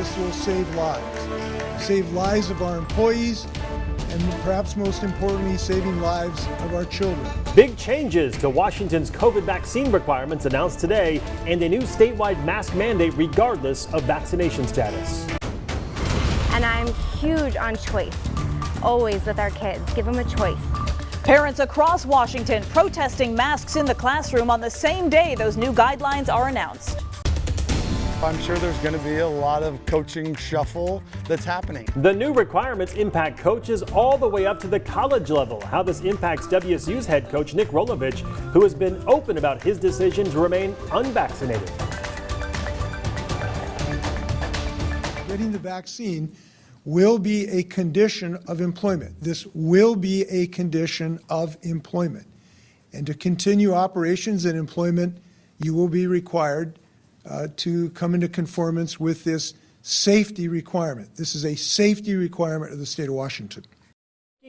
this will save lives of our employees, and perhaps most importantly, saving lives of our children. Big changes to Washington's COVID vaccine requirements announced today, and a new statewide mask mandate regardless of vaccination status. And I'm huge on choice, always with our kids. Give them a choice. Parents across Washington protesting masks in the classroom on the same day those new guidelines are announced. I'm sure there's going to be a lot of coaching shuffle that's happening. The new requirements impact coaches all the way up to the college level. How this impacts WSU's head coach Nick Rolovich, who has been open about his decision to remain unvaccinated. Getting the vaccine will be a condition of employment. This will be a condition of employment. And to continue operations and employment, you will be required to come into conformance with this safety requirement. This is a safety requirement of the state of Washington.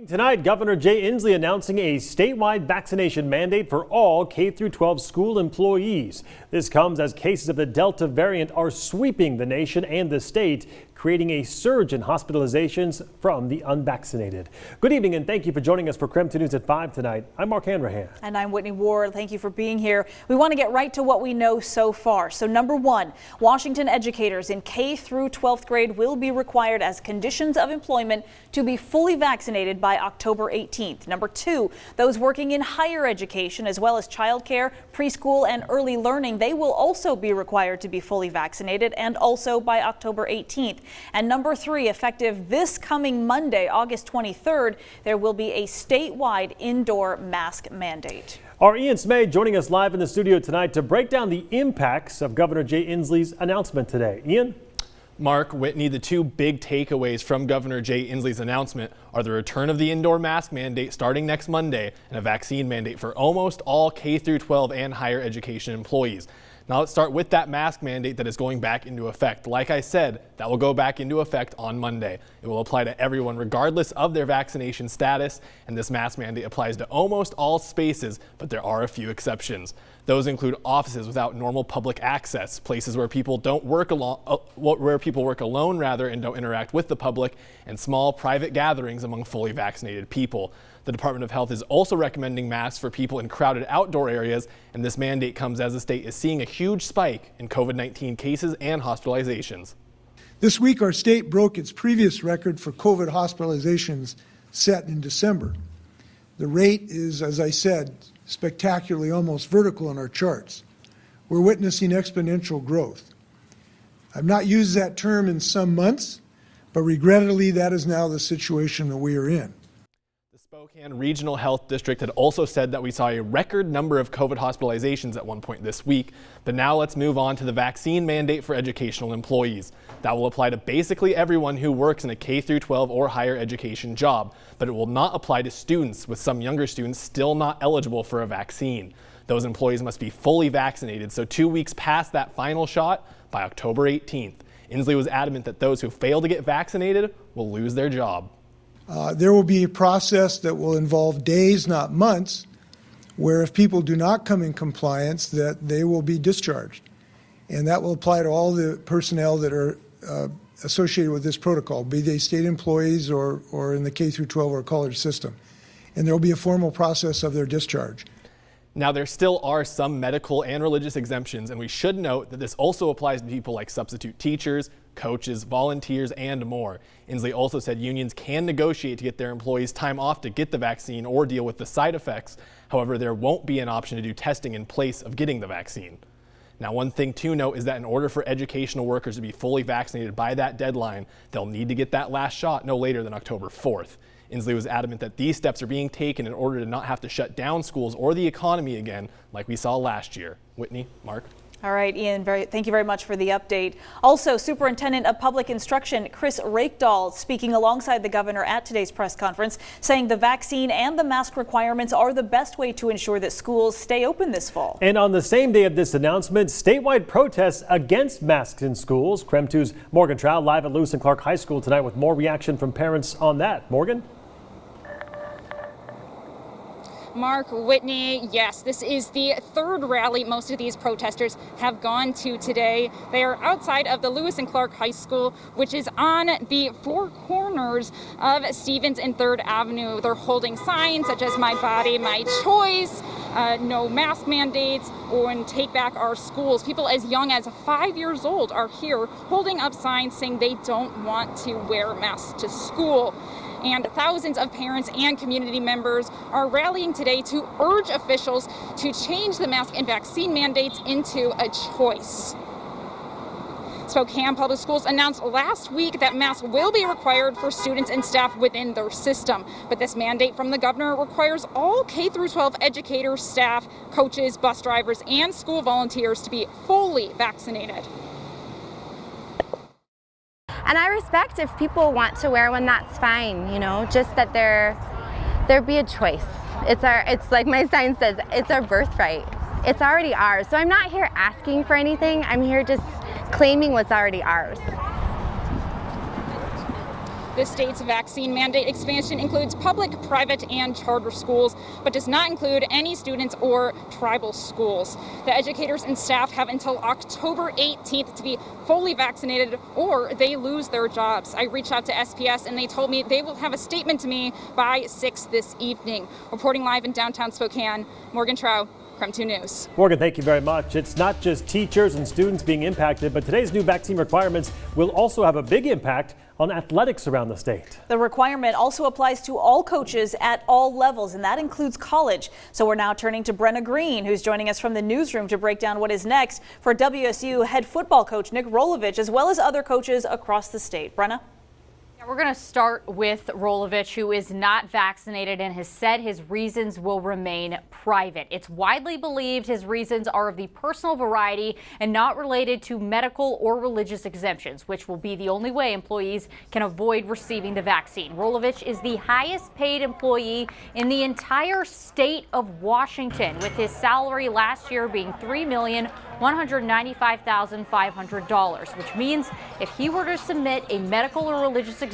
Tonight, Governor Jay Inslee announcing a statewide vaccination mandate for all K-12 school employees. This comes as cases of the Delta variant are sweeping the nation and the state, creating a surge in hospitalizations from the unvaccinated. Good evening and thank you for joining us for KREM 2 News at 5 tonight. I'm Mark Hanrahan. And I'm Whitney Ward. Thank you for being here. We want to get right to what we know so far. So number one, Washington educators in K through 12th grade will be required as conditions of employment to be fully vaccinated by October 18th. Number two, those working in higher education as well as childcare, preschool and early learning, they will also be required to be fully vaccinated and also by October 18th. And number three, effective this coming Monday, August 23rd, there will be a statewide indoor mask mandate. Our Ian Smay joining us live in the studio tonight to break down the impacts of Governor Jay Inslee's announcement today. Ian? Mark, Whitney, the two big takeaways from Governor Jay Inslee's announcement are the return of the indoor mask mandate starting next Monday and a vaccine mandate for almost all K-12 and higher education employees. Now let's start with that mask mandate that is going back into effect. Like I said, that will go back into effect on Monday. It will apply to everyone regardless of their vaccination status, and this mask mandate applies to almost all spaces, but there are a few exceptions. Those include offices without normal public access, places where people don't work where people work alone rather and don't interact with the public, and small private gatherings among fully vaccinated people. The Department of Health is also recommending masks for people in crowded outdoor areas, and this mandate comes as the state is seeing a huge spike in COVID-19 cases and hospitalizations. This week, our state broke its previous record for COVID hospitalizations set in December. The rate is, as I said, spectacularly almost vertical in our charts. We're witnessing exponential growth. I've not used that term in some months, but regrettably, that is now the situation that we are in. Spokane Regional Health District had also said that we saw a record number of COVID hospitalizations at one point this week. But now let's move on to the vaccine mandate for educational employees. That will apply to basically everyone who works in a K-12 or higher education job, but it will not apply to students, with some younger students still not eligible for a vaccine. Those employees must be fully vaccinated, so 2 weeks past that final shot by October 18th. Inslee was adamant that those who fail to get vaccinated will lose their job. There will be a process that will involve days, not months, where if people do not come in compliance, that they will be discharged. And that will apply to all the personnel that are associated with this protocol, be they state employees or in the K-12 or college system. And there will be a formal process of their discharge. Now, there still are some medical and religious exemptions, and we should note that this also applies to people like substitute teachers, coaches, volunteers, and more. Inslee also said unions can negotiate to get their employees time off to get the vaccine or deal with the side effects. However, there won't be an option to do testing in place of getting the vaccine. Now, one thing to note is that in order for educational workers to be fully vaccinated by that deadline, they'll need to get that last shot no later than October 4th. Inslee was adamant that these steps are being taken in order to not have to shut down schools or the economy again like we saw last year. Whitney, Mark. All right, Ian, thank you very much for the update. Also, Superintendent of Public Instruction Chris Rakedahl speaking alongside the governor at today's press conference, saying the vaccine and the mask requirements are the best way to ensure that schools stay open this fall. And on the same day of this announcement, statewide protests against masks in schools. KREM 2's Morgan Trout live at Lewis and Clark High School tonight with more reaction from parents on that. Morgan? Mark, Whitney, yes, this is the third rally most of these protesters have gone to today. They are outside of the Lewis and Clark High School, which is on the four corners of Stevens and 3rd Avenue. They're holding signs such as "My Body, My Choice," no mask mandates, and "Take Back Our Schools." People as young as 5 years old are here holding up signs saying they don't want to wear masks to school. And thousands of parents and community members are rallying today to urge officials to change the mask and vaccine mandates into a choice. Spokane Public Schools announced last week that masks will be required for students and staff within their system. But this mandate from the governor requires all K-12 educators, staff, coaches, bus drivers, and school volunteers to be fully vaccinated. And I respect if people want to wear one, that's fine, you know, just that there be a choice. It's like my sign says, it's our birthright. It's already ours. So I'm not here asking for anything. I'm here just claiming what's already ours. The state's vaccine mandate expansion includes public, private, and charter schools, but does not include any students or tribal schools. The educators and staff have until October 18th to be fully vaccinated or they lose their jobs. I reached out to SPS and they told me they will have a statement to me by 6 this evening. Reporting live in downtown Spokane, Morgan Trout, Creme 2 News. Morgan, thank you very much. It's not just teachers and students being impacted, but today's new vaccine requirements will also have a big impact on athletics around the state. The requirement also applies to all coaches at all levels, and that includes college. So we're now turning to Brenna Green, who's joining us from the newsroom to break down what is next for WSU head football coach Nick Rolovich, as well as other coaches across the state. Brenna? We're going to start with Rolovich, who is not vaccinated and has said his reasons will remain private. It's widely believed his reasons are of the personal variety and not related to medical or religious exemptions, which will be the only way employees can avoid receiving the vaccine. Rolovich is the highest paid employee in the entire state of Washington, with his salary last year being $3,195,500, which means if he were to submit a medical or religious exemption,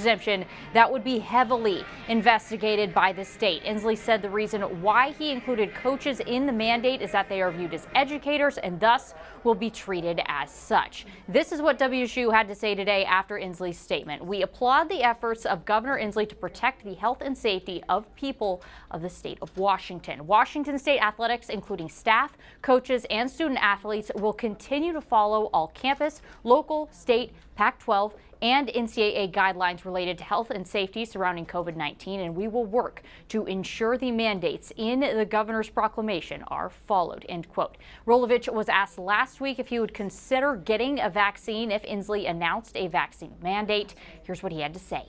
that would be heavily investigated by the state. Inslee said the reason why he included coaches in the mandate is that they are viewed as educators and thus will be treated as such. This is what WSU had to say today after Inslee's statement. We applaud the efforts of Governor Inslee to protect the health and safety of people of the state of Washington. Washington State athletics, including staff, coaches, and student athletes, will continue to follow all campus, local, state, Pac-12, and NCAA guidelines related to health and safety surrounding COVID-19, and we will work to ensure the mandates in the governor's proclamation are followed, end quote. Rolovich was asked last week if he would consider getting a vaccine if Inslee announced a vaccine mandate. Here's what he had to say.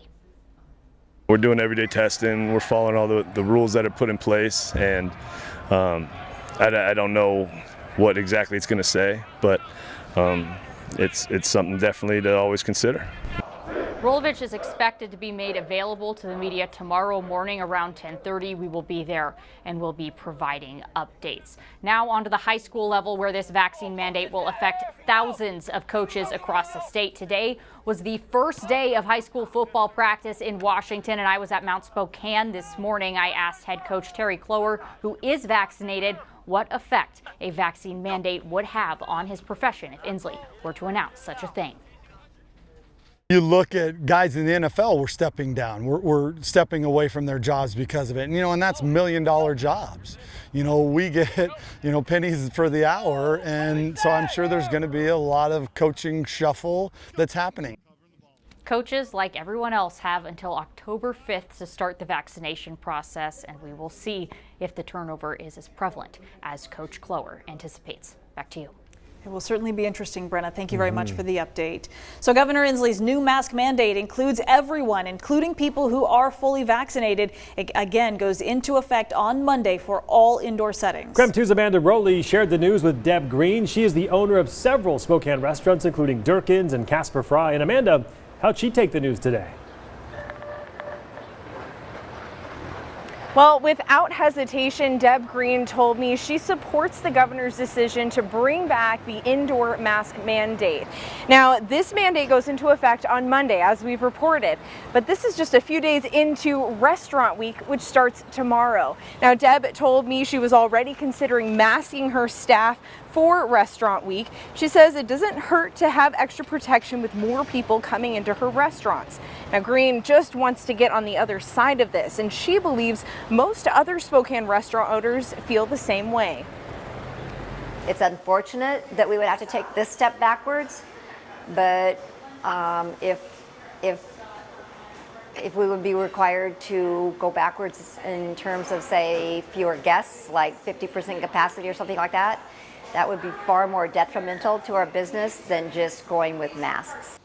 We're doing everyday testing. We're following all the rules that are put in place, and I don't know what exactly it's going to say, but it's something definitely to always consider. Rolovich is expected to be made available to the media tomorrow morning around 10:30. We will be there and will be providing updates. Now on to the high school level, where this vaccine mandate will affect thousands of coaches across the state. Today was the first day of high school football practice in Washington, and I was at Mount Spokane this morning. I asked head coach Terry Clower, who is vaccinated, what effect a vaccine mandate would have on his profession if Inslee were to announce such a thing. You look at guys in the NFL, we're stepping down. We're stepping away from their jobs because of it. And, and that's $1 million jobs. We get, pennies for the hour. And so I'm sure there's going to be a lot of coaching shuffle that's happening. Coaches, like everyone else, have until October 5th to start the vaccination process, and we will see if the turnover is as prevalent as Coach Clower anticipates. Back to you. It will certainly be interesting, Brenna. Thank you very much for the update. So Governor Inslee's new mask mandate includes everyone, including people who are fully vaccinated. It again goes into effect on Monday for all indoor settings. Creme 2's Amanda Rowley shared the news with Deb Green. She is the owner of several Spokane restaurants, including Durkin's and Casper Fry. And Amanda, how'd she take the news today? Well, without hesitation, Deb Green told me she supports the governor's decision to bring back the indoor mask mandate. Now, this mandate goes into effect on Monday, as we've reported, but this is just a few days into Restaurant Week, which starts tomorrow. Now, Deb told me she was already considering masking her staff for Restaurant Week. She says it doesn't hurt to have extra protection with more people coming into her restaurants. Now, Green just wants to get on the other side of this, and she believes most other Spokane restaurant owners feel the same way. It's unfortunate that we would have to take this step backwards, but if we would be required to go backwards in terms of, say, fewer guests, like 50% capacity or something like that, that would be far more detrimental to our business than just going with masks.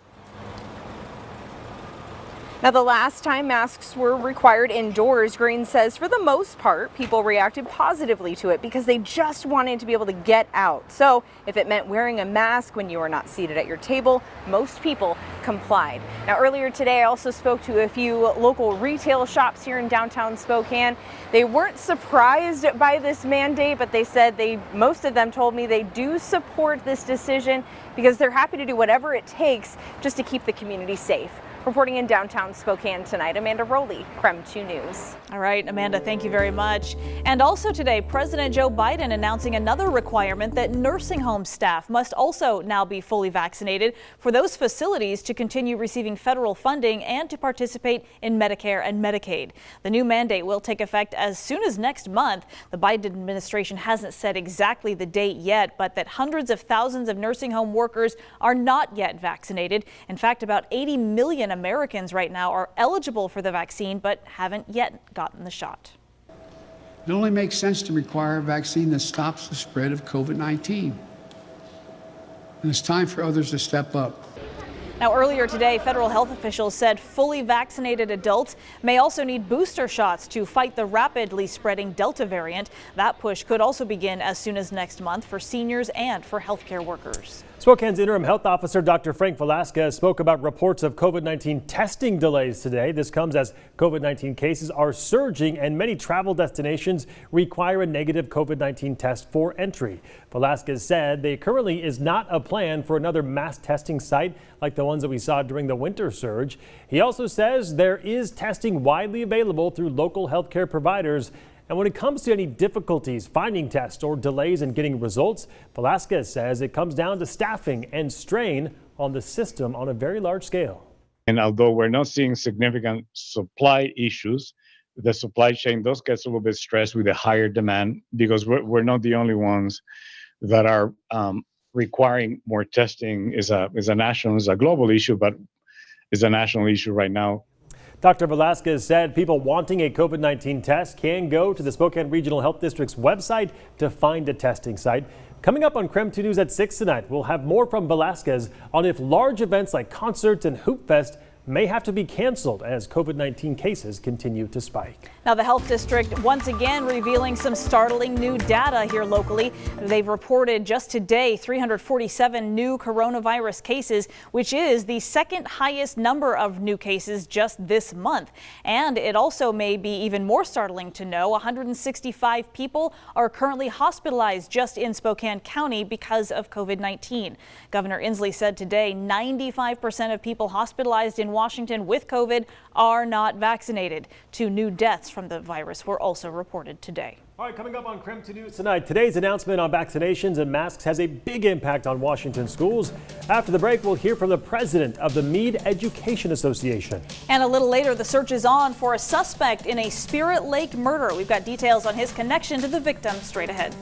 Now, the last time masks were required indoors, Green says for the most part, people reacted positively to it because they just wanted to be able to get out. So if it meant wearing a mask when you are not seated at your table, most people complied. Now, earlier today, I also spoke to a few local retail shops here in downtown Spokane. They weren't surprised by this mandate, but they said most of them told me they do support this decision because they're happy to do whatever it takes just to keep the community safe. Reporting in downtown Spokane tonight, Amanda Rowley, KREM 2 News. All right, Amanda, thank you very much. And also today, President Joe Biden announcing another requirement that nursing home staff must also now be fully vaccinated for those facilities to continue receiving federal funding and to participate in Medicare and Medicaid. The new mandate will take effect as soon as next month. The Biden administration hasn't said exactly the date yet, but that hundreds of thousands of nursing home workers are not yet vaccinated. In fact, about 80 million Americans right now are eligible for the vaccine but haven't yet gotten the shot. It only makes sense to require a vaccine that stops the spread of COVID-19. And it's time for others to step up. Now, earlier today, federal health officials said fully vaccinated adults may also need booster shots to fight the rapidly spreading Delta variant. That push could also begin as soon as next month for seniors and for healthcare workers. Spokane's interim health officer, Dr. Frank Velasquez, spoke about reports of COVID-19 testing delays today. This comes as COVID-19 cases are surging and many travel destinations require a negative COVID-19 test for entry. Velasquez said there currently is not a plan for another mass testing site like the ones that we saw during the winter surge. He also says there is testing widely available through local healthcare providers. And when it comes to any difficulties finding tests or delays in getting results, Velasquez says it comes down to staffing and strain on the system on a very large scale. And although we're not seeing significant supply issues, the supply chain does get a little bit stressed with the higher demand because we're not the only ones that are requiring more testing. Is a global issue, but is a national issue right now. Dr. Velasquez said people wanting a COVID-19 test can go to the Spokane Regional Health District's website to find a testing site. Coming up on KREM 2 News at 6 tonight, we'll have more from Velasquez on if large events like concerts and Hoop Fest may have to be canceled as COVID-19 cases continue to spike. Now, the health district once again revealing some startling new data here locally. They've reported just today 347 new coronavirus cases, which is the second highest number of new cases just this month. And it also may be even more startling to know 165 people are currently hospitalized just in Spokane County because of COVID-19. Governor Inslee said today 95% of people hospitalized in Washington with COVID are not vaccinated. 2 new deaths from the virus were also reported today. All right, coming up on KREM 2 News tonight, today's announcement on vaccinations and masks has a big impact on Washington schools. After the break, we'll hear from the president of the Meade Education Association. And a little later, the search is on for a suspect in a Spirit Lake murder. We've got details on his connection to the victim straight ahead.